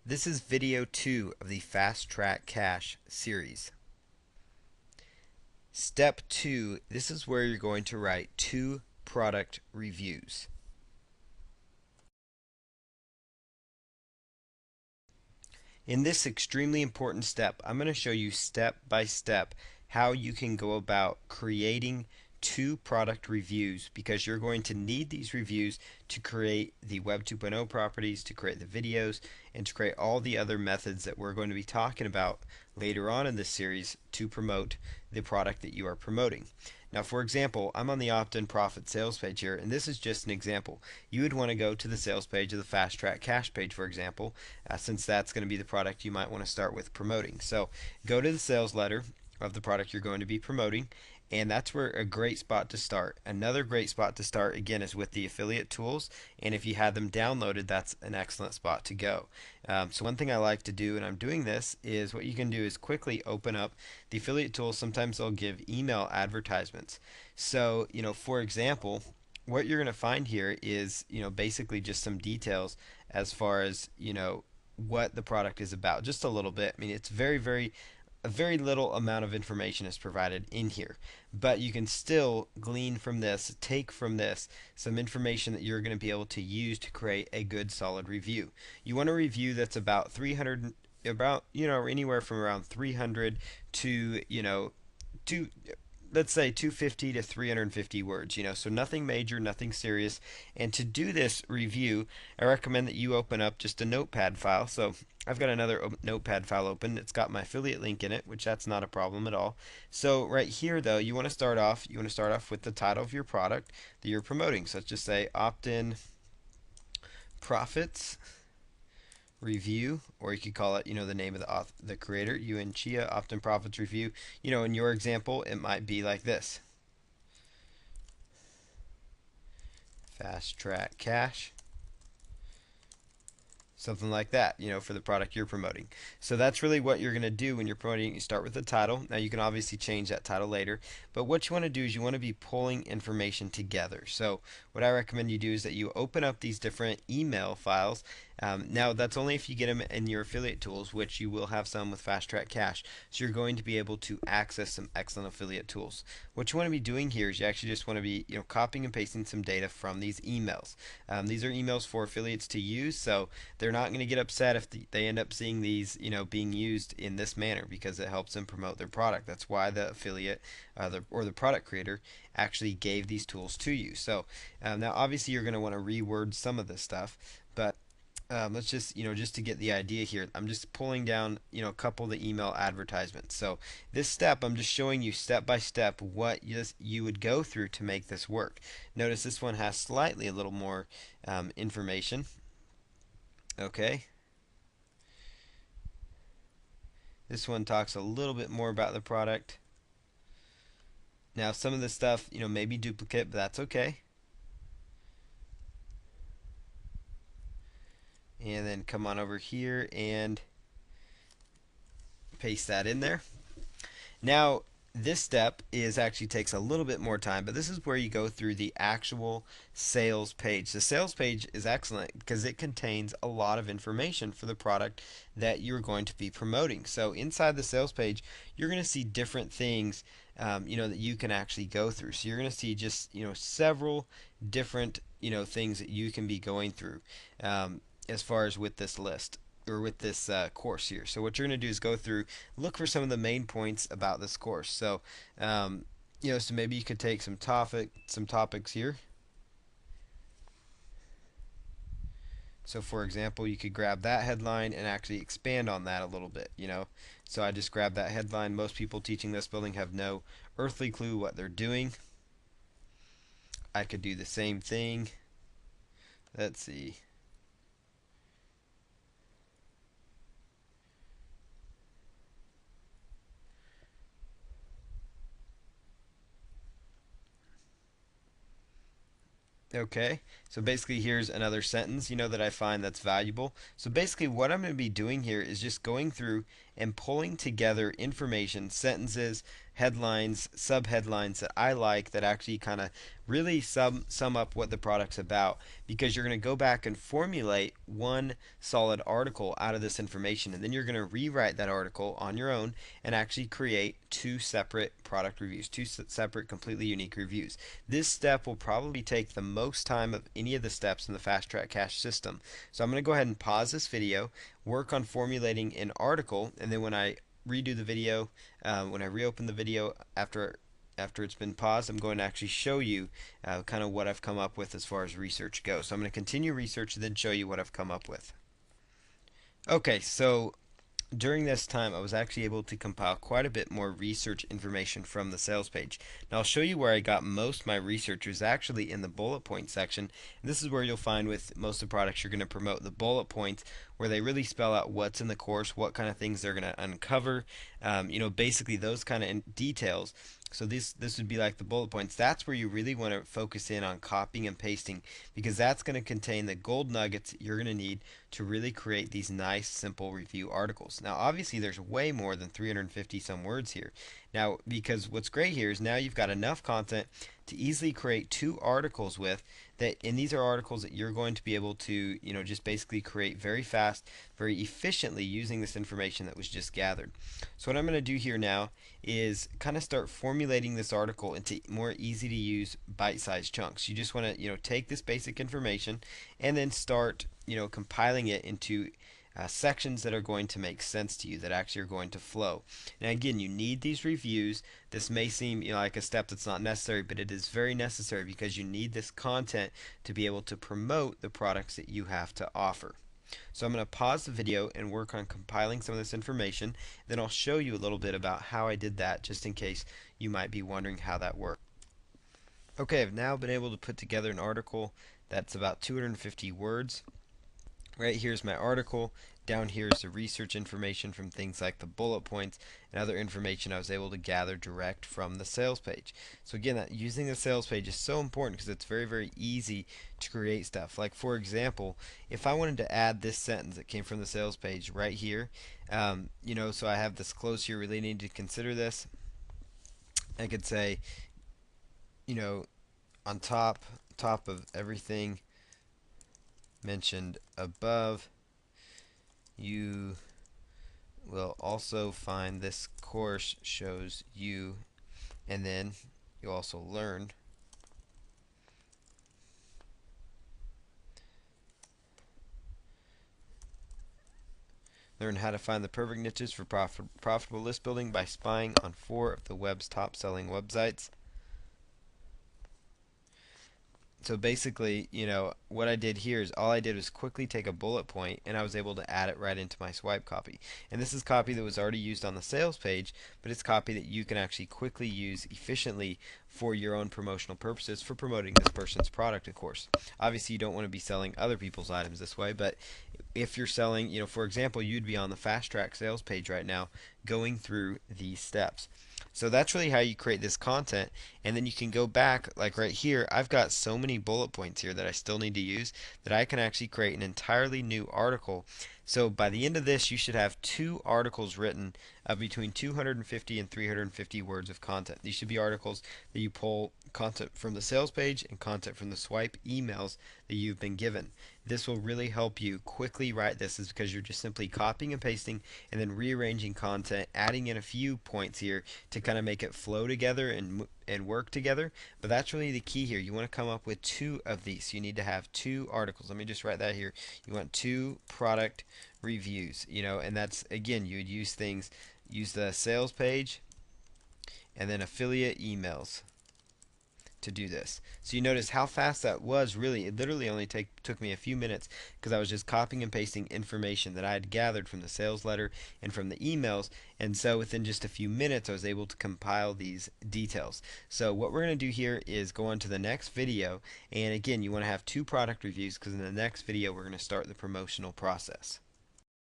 This is video 2 of the Fast Track Cash series. Step 2, this is where you're going to write 2 product reviews. In this extremely important step, I'm going to show you step by step how you can go about creating 2 product reviews, because you're going to need these reviews to create the Web 2.0 properties, to create the videos, and to create all the other methods that we're going to be talking about later on in this series to promote the product that you are promoting. Now, for example, I'm on the opt-in profit sales page here, and this is just an example. You would want to go to the sales page of the Fast Track Cash page, for example, since that's going to be the product you might want to start with promoting. So go to the sales letter of the product you're going to be promoting, and that's where a great spot to start. Another great spot to start, again, is with the affiliate tools, and if you had them downloaded, that's an excellent spot to go. So one thing I like to do, and I'm doing this, is what you can do is quickly open up the affiliate tools. Sometimes they'll give email advertisements. So, for example, what you're going to find here is, basically just some details as far as, what the product is about, just a little bit. I mean, it's a very little amount of information is provided in here, but you can still glean from this, take from this some information that you're going to be able to use to create a good solid review. You want a review that's about 300, anywhere from around 300 to, to let's say 250 to 350 words, so nothing major, nothing serious. And to do this review, I recommend that you open up just a notepad file. So I've got another notepad file open. It's got my affiliate link in it, which that's not a problem at all. So right here though, you want to start off with the title of your product that you're promoting. So let's just say opt-in profits review, or you could call it, the name of the creator, Yuen Chia, opt-in profits review. In your example, it might be like this: Fast Track Cash, something like that, for the product you're promoting. So that's really what you're going to do when you're promoting. You start with the title. Now you can obviously change that title later, but what you want to do is you want to be pulling information together. So what I recommend you do is that you open up these different email files. Now that's only if you get them in your affiliate tools, which you will have some with Fast Track Cash. So you're going to be able to access some excellent affiliate tools. What you want to be doing here is you actually just want to be copying and pasting some data from these emails. These are emails for affiliates to use, so they're not going to get upset if they end up seeing these being used in this manner, because it helps them promote their product. That's why the affiliate or the product creator actually gave these tools to you. So now obviously you're going to want to reword some of this stuff, but let's just, just to get the idea here, I'm just pulling down, a couple of the email advertisements. So this step, I'm just showing you step by step what you would go through to make this work. Notice this one has slightly a little more information. Okay. This one talks a little bit more about the product. Now some of this stuff, may be duplicate, but that's okay. And then come on over here and paste that in there. Now this step actually takes a little bit more time, but this is where you go through the actual sales page. The sales page is excellent because it contains a lot of information for the product that you're going to be promoting. So inside the sales page, you're going to see different things that you can actually go through. So you're going to see just several different things that you can be going through as far as with this list, or with this course here. So what you're going to do is go through, look for some of the main points about this course. So so maybe you could take some topics here. So for example, you could grab that headline and actually expand on that a little bit, So I just grabbed that headline. Most people teaching this building have no earthly clue what they're doing. I could do the same thing. Let's see. Okay, so basically here's another sentence, that I find that's valuable. So basically what I'm going to be doing here is just going through and pulling together information, sentences, headlines, subheadlines that I like that actually kind of really sum up what the product's about, because you're going to go back and formulate one solid article out of this information, and then you're going to rewrite that article on your own and actually create two separate product reviews, two separate completely unique reviews. This step will probably take the most time of any of the steps in the fast track cache system. So I'm going to go ahead and pause this video, work on formulating an article, and then when I redo the video, when I reopen the video after it's been paused, I'm going to actually show you kind of what I've come up with as far as research goes. So I'm going to continue research and then show you what I've come up with. Okay, so during this time, I was actually able to compile quite a bit more research information from the sales page. Now I'll show you where I got most of my research was actually in the bullet point section. And this is where you'll find with most of the products you're going to promote the bullet points, where they really spell out what's in the course, what kind of things they're going to uncover, basically those kind of details. So this would be like the bullet points. That's where you really want to focus in on copying and pasting, because that's going to contain the gold nuggets you're going to need to really create these nice, simple review articles. Now, obviously, there's way more than 350 some words here. Now, because what's great here is now you've got enough content to easily create two articles with that, and these are articles that you're going to be able to, just basically create very fast, very efficiently using this information that was just gathered. So what I'm going to do here now is kind of start formulating this article into more easy to use bite-sized chunks. You just want to, take this basic information and then start, compiling it into sections that are going to make sense to you, that actually are going to flow. Now again, you need these reviews. This may seem like a step that's not necessary, but it is very necessary, because you need this content to be able to promote the products that you have to offer. So I'm going to pause the video and work on compiling some of this information. Then I'll show you a little bit about how I did that, just in case you might be wondering how that works. Okay, I've now been able to put together an article that's about 250 words. Right here's my article. Down here is the research information from things like the bullet points and other information I was able to gather direct from the sales page. So again, using the sales page is so important, because it's very, very easy to create stuff. Like, for example, if I wanted to add this sentence that came from the sales page right here, so I have this close here, really need to consider this. I could say, on top of everything mentioned above, you will also find this course shows you, and then you also learn how to find the perfect niches for profitable list building by spying on 4 of the web's top selling websites. So basically, what I did here is all I did was quickly take a bullet point, and I was able to add it right into my swipe copy. And this is copy that was already used on the sales page, but it's copy that you can actually quickly use efficiently for your own promotional purposes, for promoting this person's product, of course. Obviously, you don't want to be selling other people's items this way, but if you're selling, for example, you'd be on the fast track sales page right now going through these steps. So that's really how you create this content, and then you can go back, like right here, I've got so many bullet points here that I still need to use, that I can actually create an entirely new article. So by the end of this, you should have 2 articles written of between 250 and 350 words of content. These should be articles that you pull content from the sales page and content from the swipe emails that you've been given. This will really help you quickly write this, is because you're just simply copying and pasting and then rearranging content, adding in a few points here to kind of make it flow together and work together. But that's really the key here. You want to come up with 2 of these. You need to have 2 articles. Let me just write that here. You want 2 product reviews, and that's, again, you would use the sales page and then affiliate emails to do this. So you notice how fast that was. Really, it literally only took me a few minutes, because I was just copying and pasting information that I had gathered from the sales letter and from the emails, and so within just a few minutes I was able to compile these details. So what we're going to do here is go on to the next video, and again, you want to have 2 product reviews, because in the next video we're going to start the promotional process.